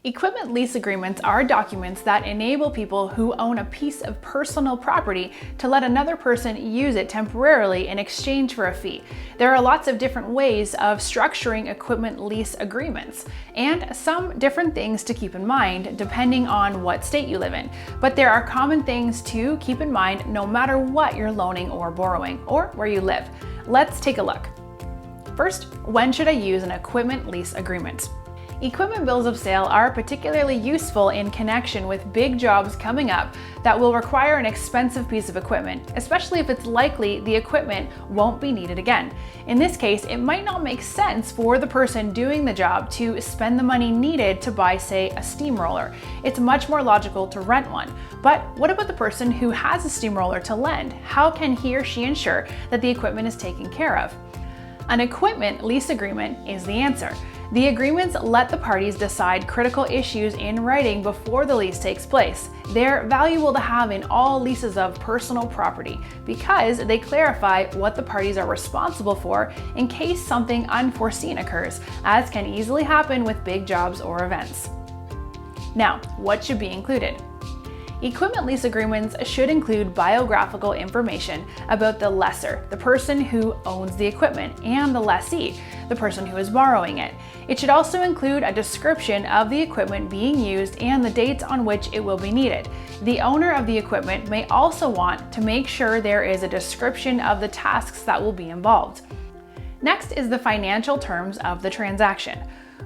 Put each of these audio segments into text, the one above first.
Equipment lease agreements are documents that enable people who own a piece of personal property to let another person use it temporarily in exchange for a fee. There are lots of different ways of structuring equipment lease agreements, and some different things to keep in mind depending on what state you live in. But there are common things to keep in mind no matter what you're loaning or borrowing, or where you live. Let's take a look. First, when should I use an equipment lease agreement? Equipment bills of sale are particularly useful in connection with big jobs coming up that will require an expensive piece of equipment, especially if it's likely the equipment won't be needed again. In this case, it might not make sense for the person doing the job to spend the money needed to buy, say, a steamroller. It's much more logical to rent one. But what about the person who has a steamroller to lend? How can he or she ensure that the equipment is taken care of? An equipment lease agreement is the answer. The agreements let the parties decide critical issues in writing before the lease takes place. They're valuable to have in all leases of personal property because they clarify what the parties are responsible for in case something unforeseen occurs, as can easily happen with big jobs or events. Now, what should be included? Equipment lease agreements should include biographical information about the lessor, the person who owns the equipment, and the lessee, the person who is borrowing it. It should also include a description of the equipment being used and the dates on which it will be needed. The owner of the equipment may also want to make sure there is a description of the tasks that will be involved. Next is the financial terms of the transaction.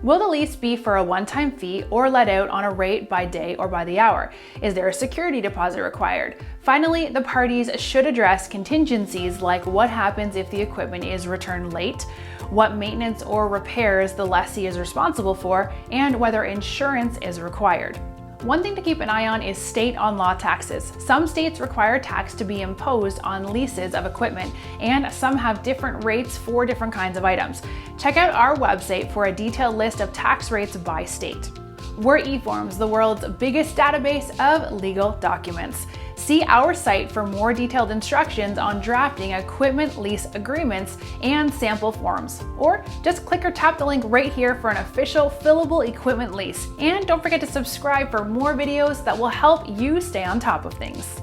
Will the lease be for a one-time fee or let out on a rate by day or by the hour? Is there a security deposit required? Finally, the parties should address contingencies like what happens if the equipment is returned late, what maintenance or repairs the lessee is responsible for, and whether insurance is required. One thing to keep an eye on is state on-law taxes. Some states require tax to be imposed on leases of equipment, and some have different rates for different kinds of items. Check out our website for a detailed list of tax rates by state. We're eForms, the world's biggest database of legal documents. See our site for more detailed instructions on drafting equipment lease agreements and sample forms. Or just click or tap the link right here for an official fillable equipment lease. And don't forget to subscribe for more videos that will help you stay on top of things.